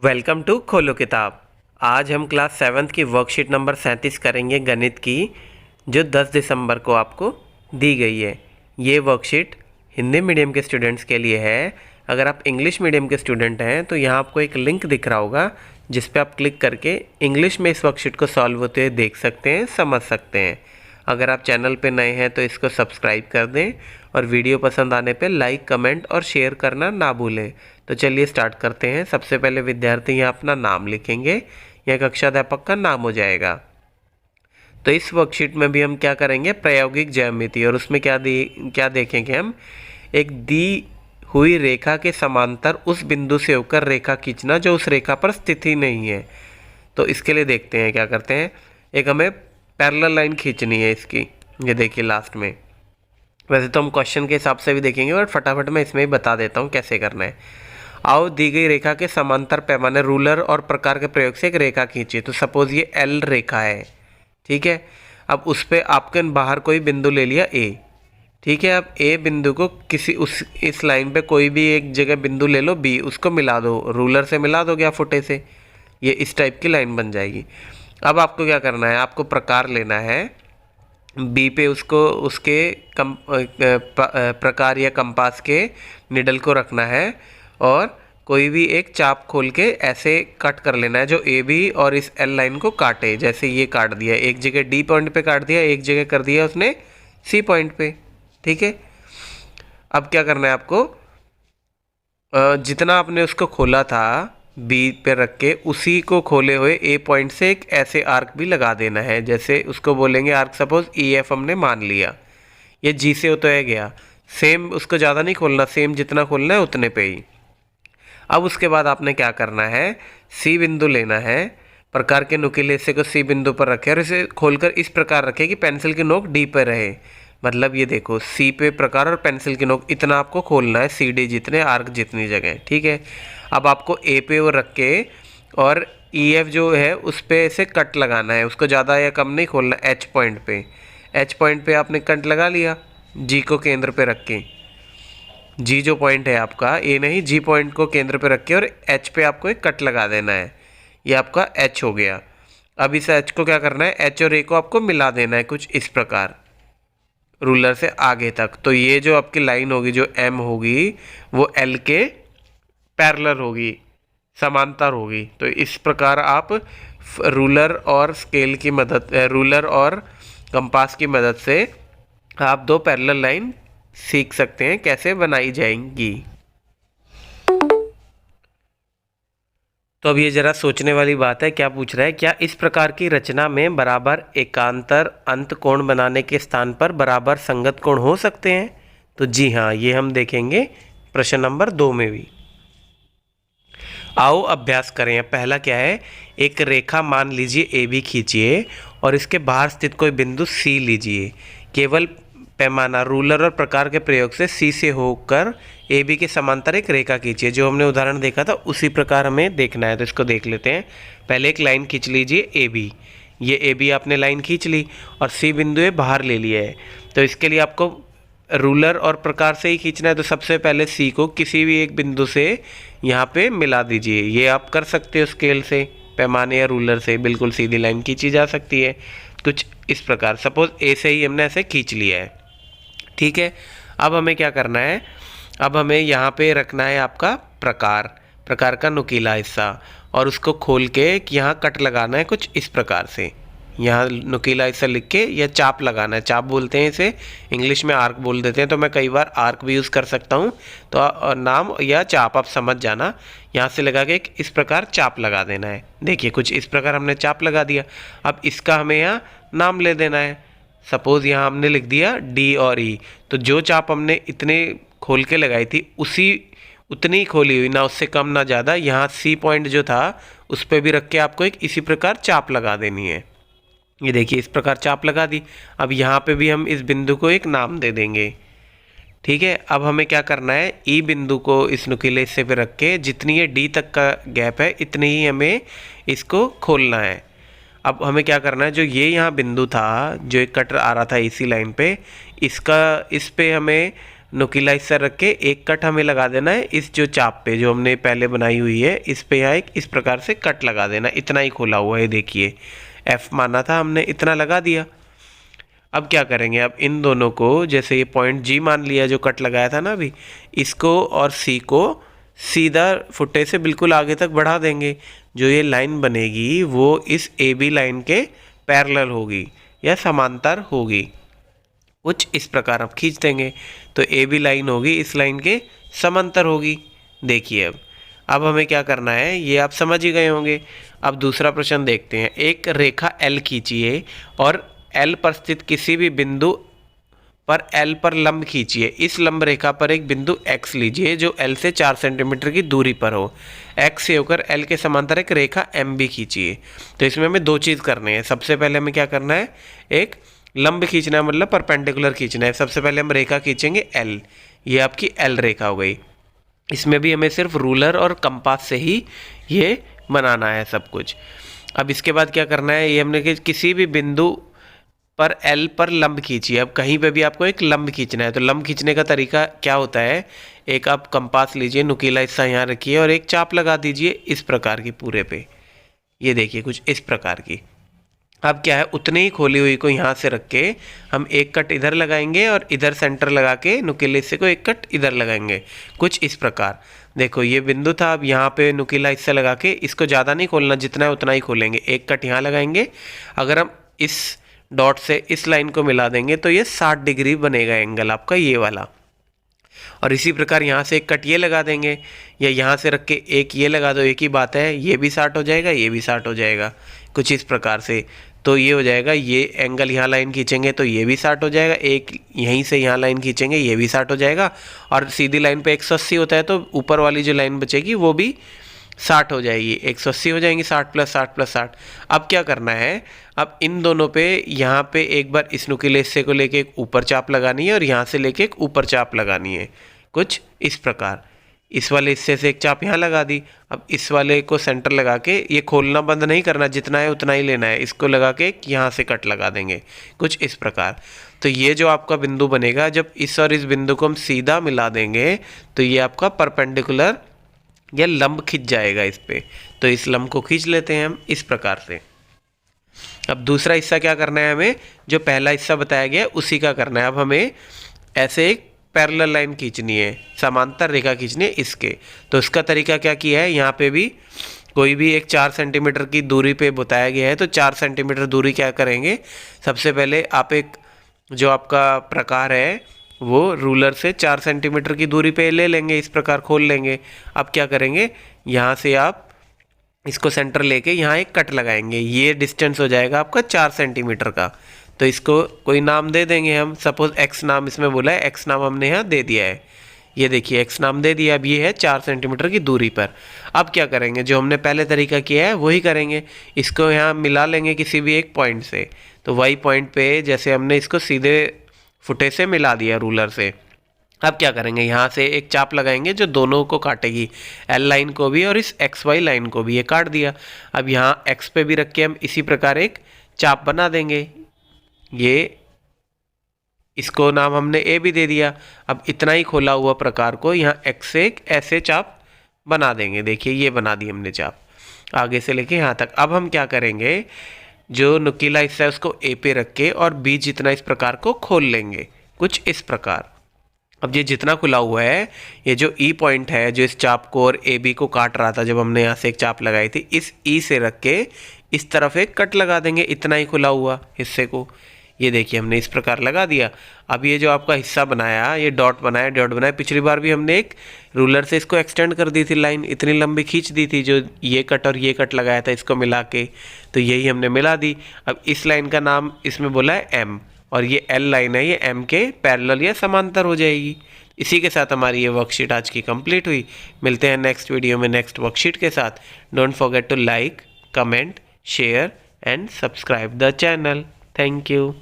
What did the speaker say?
Welcome to खोलो किताब। आज हम क्लास 7th की वर्कशीट नंबर 37 करेंगे गणित की, जो 10 दिसंबर को आपको दी गई है। ये वर्कशीट हिंदी मीडियम के स्टूडेंट्स के लिए है। अगर आप इंग्लिश मीडियम के स्टूडेंट हैं तो यहाँ आपको एक लिंक दिख रहा होगा, जिस पे आप क्लिक करके इंग्लिश में इस वर्कशीट को सॉल्व होते हुए देख सकते हैं, समझ सकते हैं। अगर आप चैनल पे नए हैं तो इसको सब्सक्राइब कर दें और वीडियो पसंद आने पे लाइक, कमेंट और शेयर करना ना भूलें। तो चलिए स्टार्ट करते हैं। सबसे पहले विद्यार्थी यहाँ अपना नाम लिखेंगे, यह कक्षाध्यापक का नाम हो जाएगा। तो इस वर्कशीट में भी हम क्या करेंगे, प्रायोगिक ज्यामिति, और उसमें क्या देखेंगे हम, एक दी हुई रेखा के समांतर उस बिंदु से होकर रेखा खींचना जो उस रेखा पर स्थित ही नहीं है। तो इसके लिए देखते हैं क्या करते हैं। एक हमें पैरेलल लाइन खींचनी है इसकी, ये देखिए लास्ट में। वैसे तो हम क्वेश्चन के हिसाब से भी देखेंगे, बट फटाफट मैं इसमें ही बता देता हूँ कैसे करना है। आओ दी गई रेखा के समांतर पैमाने रूलर और प्रकार के प्रयोग से एक रेखा खींचिए। तो सपोज ये एल रेखा है, ठीक है। अब उस पर आपके बाहर कोई बिंदु ले लिया ए, ठीक है। अब ए बिंदु को इस लाइन पे कोई भी एक जगह बिंदु ले लो बी, उसको मिला दो, रूलर से मिला दो या फुटे से, ये इस टाइप की लाइन बन जाएगी। अब आपको क्या करना है, आपको प्रकार लेना है बी पे, उसको उसके प्रकार या कंपास के निडल को रखना है और कोई भी एक चाप खोल के ऐसे कट कर लेना है जो ए बी और इस एल लाइन को काटे। जैसे ये काट दिया, एक जगह डी पॉइंट पे काट दिया, एक जगह कर दिया उसने सी पॉइंट पे, ठीक है। अब क्या करना है आपको, जितना आपने उसको खोला था बी पे रख के, उसी को खोले हुए ए पॉइंट से एक ऐसे आर्क भी लगा देना है। जैसे उसको बोलेंगे आर्क, सपोज ई एफ हमने मान लिया, ये जी से होता है गया, सेम उसको ज़्यादा नहीं खोलना, सेम जितना खोलना है उतने पे ही। अब उसके बाद आपने क्या करना है, सी बिंदु लेना है, प्रकार के नुकीले हिस्से को सी बिंदु पर रखे और इसे खोलकर इस प्रकार रखे कि पेंसिल की नोक डी पर रहे। मतलब ये देखो, सी पे प्रकार और पेंसिल की नोक इतना आपको खोलना है, सी डी जितने आर्क जितनी जगह, ठीक है। अब आपको ए पे वो रख के और ई एफ जो है उस पे से कट लगाना है, उसको ज़्यादा या कम नहीं खोलना। एच पॉइंट पे, एच पॉइंट पे आपने कट लगा लिया, जी को केंद्र पे रख के, जी जो पॉइंट है आपका, ए नहीं, जी पॉइंट को केंद्र पे रख के और एच पे आपको एक कट लगा देना है। ये आपका एच हो गया। अब इस एच को क्या करना है, एच और ए को आपको मिला देना है कुछ इस प्रकार रूलर से आगे तक। तो ये जो आपकी लाइन होगी, जो एम होगी, वो एल के पैरेलल होगी, समांतर होगी। तो इस प्रकार आप रूलर और स्केल की मदद, रूलर और कंपास की मदद से आप दो पैरेलल लाइन सीख सकते हैं कैसे बनाई जाएंगी। तो अब ये जरा सोचने वाली बात है, क्या पूछ रहा है, क्या इस प्रकार की रचना में बराबर एकांतर अंत कोण बनाने के स्थान पर बराबर संगत कोण हो सकते हैं? तो जी हाँ, ये हम देखेंगे प्रश्न नंबर 2 में भी। आओ अभ्यास करें। पहला क्या है, एक रेखा मान लीजिए ए बी खींचिए और इसके बाहर स्थित कोई बिंदु सी लीजिए। केवल पैमाना रूलर और प्रकार के प्रयोग से सी से होकर ए बी के समांतर एक रेखा खींचिए। जो हमने उदाहरण देखा था उसी प्रकार हमें देखना है, तो इसको देख लेते हैं। पहले एक लाइन खींच लीजिए ए बी, ये ए बी आपने लाइन खींच ली और सी बिंदु है बाहर ले लिया है। तो इसके लिए आपको रूलर और प्रकार से ही खींचना है। तो सबसे पहले सी को किसी भी एक बिंदु से यहाँ पे मिला दीजिए। ये आप कर सकते हो स्केल से, पैमाने या रूलर से बिल्कुल सीधी लाइन खींची जा सकती है कुछ इस प्रकार। सपोज ए से ही हमने ऐसे खींच लिया है, ठीक है। अब हमें क्या करना है, अब हमें यहाँ पे रखना है आपका प्रकार का नुकीला हिस्सा, और उसको खोल के यहाँ कट लगाना है कुछ इस प्रकार से। यहाँ नुकीला हिस्सा लिख के या चाप लगाना है, चाप बोलते हैं इसे, इंग्लिश में आर्क बोल देते हैं, तो मैं कई बार आर्क भी यूज़ कर सकता हूँ। तो नाम या चाप आप समझ जाना, यहाँ से लगा के इस प्रकार चाप लगा देना है। देखिए कुछ इस प्रकार हमने चाप लगा दिया। अब इसका हमें यहाँ नाम ले देना है। सपोज़ यहाँ हमने लिख दिया डी और ई, तो जो चाप हमने इतने खोल के लगाई थी उतनी ही खोली हुई, ना उससे कम ना ज़्यादा। यहाँ सी पॉइंट जो था उस पर भी रख के आपको एक इसी प्रकार चाप लगा देनी है। ये देखिए इस प्रकार चाप लगा दी। अब यहाँ पे भी हम इस बिंदु को एक नाम दे देंगे, ठीक है। अब हमें क्या करना है, ई बिंदु को इस नुकीले हिस्से पे रख के जितनी ये डी तक का गैप है इतनी ही हमें इसको खोलना है। अब हमें क्या करना है, जो ये यहाँ बिंदु था, जो एक कटर आ रहा था इसी लाइन पे, इस पे हमें नुकीला हिस्सा रख के एक कट हमें लगा देना है इस जो चाप पे जो हमने पहले बनाई हुई है, इस पे यहाँ एक इस प्रकार से कट लगा देना। इतना ही खोला हुआ है, देखिए F माना था हमने, इतना लगा दिया। अब क्या करेंगे, अब इन दोनों को जैसे ये पॉइंट G मान लिया जो कट लगाया था ना अभी, इसको और C को सीधा फुटे से बिल्कुल आगे तक बढ़ा देंगे। जो ये लाइन बनेगी वो इस AB लाइन के पैरेलल होगी या समांतर होगी, कुछ इस प्रकार आप खींच देंगे तो AB लाइन होगी इस लाइन के समांतर होगी। देखिए अब हमें क्या करना है ये आप समझ ही गए होंगे। अब दूसरा प्रश्न देखते हैं। एक रेखा L खींचिए और L पर स्थित किसी भी बिंदु पर L पर लंब खींचिए। इस लंब रेखा पर एक बिंदु X लीजिए जो L से 4 सेंटीमीटर की दूरी पर हो। X से होकर L के समांतर एक रेखा MB खींचिए। तो इसमें हमें दो चीज़ करनी है। सबसे पहले हमें क्या करना है, एक लंब खींचना है, मतलब परपेंडिकुलर खींचना है। सबसे पहले हम रेखा खींचेंगे L, ये आपकी L रेखा हो गई। इसमें भी हमें सिर्फ रूलर और कंपास से ही ये बनाना है सब कुछ। अब इसके बाद क्या करना है, ये हमने किसी भी बिंदु पर L पर लंब खींचिए। अब कहीं पे भी आपको एक लंब खींचना है तो लंब खींचने का तरीका क्या होता है, एक आप कंपास लीजिए, नुकीला हिस्सा यहाँ रखिए और एक चाप लगा दीजिए इस प्रकार की पूरे पे। ये देखिए कुछ इस प्रकार की। अब क्या है, उतने ही खोली हुई को यहाँ से रख के हम एक कट इधर लगाएंगे और इधर सेंटर लगा के नुकीले हिस्से को एक कट इधर लगाएंगे, कुछ इस प्रकार। देखो ये बिंदु था, अब यहाँ पे नुकीला हिस्सा लगा के इसको ज़्यादा नहीं खोलना, जितना है उतना ही खोलेंगे। एक कट यहाँ लगाएंगे। अगर हम इस डॉट से इस लाइन को मिला देंगे तो ये 60 डिग्री बनेगा एंगल आपका ये वाला। और इसी प्रकार यहाँ से एक कट ये लगा देंगे या यहाँ से रख के एक ये लगा दो, एक ही बात है, ये भी 60 हो जाएगा, ये भी 60 हो जाएगा, कुछ इस प्रकार से। तो ये हो जाएगा, ये एंगल यहाँ लाइन खींचेंगे तो ये भी 60 हो जाएगा, एक यहीं से यहाँ लाइन खींचेंगे ये भी 60 हो जाएगा, और सीधी लाइन पे 180 होता है तो ऊपर वाली जो लाइन बचेगी वो भी 60 हो जाएगी, 180 हो जाएंगी, 60 + 60 + 60। अब क्या करना है, अब इन दोनों पे यहाँ पे एक बार इस नुकीले हिस्से को लेके एक ऊपर चाप लगानी है और यहाँ से लेके एक ऊपर चाप लगानी है, कुछ इस प्रकार। इस वाले हिस्से से एक चाप यहाँ लगा दी। अब इस वाले को सेंटर लगा के, ये खोलना बंद नहीं करना, जितना है उतना ही लेना है, इसको लगा के यहाँ से कट लगा देंगे, कुछ इस प्रकार। तो ये जो आपका बिंदु बनेगा, जब इस और इस बिंदु को हम सीधा मिला देंगे तो ये आपका परपेंडिकुलर या लंब खींच जाएगा इस पे। तो इस लंब को खींच लेते हैं हम इस प्रकार से। अब दूसरा हिस्सा क्या करना है, हमें जो पहला हिस्सा बताया गया है उसी का करना है। अब हमें ऐसे एक पैरेलल लाइन खींचनी है, समांतर रेखा खींचनी है इसके। तो इसका तरीका क्या किया है, यहाँ पे भी कोई भी एक 4 सेंटीमीटर की दूरी पे बताया गया है तो 4 सेंटीमीटर दूरी क्या करेंगे, सबसे पहले आप एक जो आपका प्रकार है वो रूलर से 4 सेंटीमीटर की दूरी पे ले लेंगे, इस प्रकार खोल लेंगे। अब क्या करेंगे, यहाँ से आप इसको सेंटर लेके यहाँ एक कट लगाएंगे, ये डिस्टेंस हो जाएगा आपका 4 सेंटीमीटर का। तो इसको कोई नाम दे देंगे हम, सपोज x नाम इसमें बोला है, x नाम हमने यहाँ दे दिया है। ये देखिए x नाम दे दिया। अब ये है 4 सेंटीमीटर की दूरी पर। अब क्या करेंगे, जो हमने पहले तरीका किया है वही करेंगे, इसको यहाँ मिला लेंगे किसी भी एक पॉइंट से। तो वही पॉइंट पे जैसे हमने इसको सीधे फुटे से मिला दिया रूलर से। अब क्या करेंगे, यहाँ से एक चाप लगाएंगे जो दोनों को काटेगी, L लाइन को भी और इस XY लाइन को भी, ये काट दिया। अब यहाँ X पे भी रख के हम इसी प्रकार एक चाप बना देंगे, ये इसको नाम हमने A भी दे दिया। अब इतना ही खोला हुआ प्रकार को यहाँ X से एक ऐसे चाप बना देंगे। देखिए ये बना दी हमने चाप आगे से लेके यहाँ तक। अब हम क्या करेंगे, जो नुकीला हिस्सा है उसको A पे रख के और B जितना इस प्रकार को खोल लेंगे, कुछ इस प्रकार। अब ये जितना खुला हुआ है, ये जो E पॉइंट है जो इस चाप को और AB को काट रहा था जब हमने यहाँ से एक चाप लगाई थी, इस E से रख के इस तरफ एक कट लगा देंगे, इतना ही खुला हुआ हिस्से को। ये देखिए हमने इस प्रकार लगा दिया। अब ये जो आपका हिस्सा बनाया, ये डॉट बनाया, पिछली बार भी हमने एक रूलर से इसको एक्सटेंड कर दी थी, लाइन इतनी लंबी खींच दी थी, जो ये कट और ये कट लगाया था इसको मिला के, तो यही हमने मिला दी। अब इस लाइन का नाम इसमें बोला है M, और ये L लाइन है, ये M के पैरेलल या समांतर हो जाएगी। इसी के साथ हमारी ये वर्कशीट आज की कंप्लीट हुई। मिलते हैं नेक्स्ट वीडियो में नेक्स्ट वर्कशीट के साथ। Don't forget to like, comment, share and subscribe the channel. Thank you.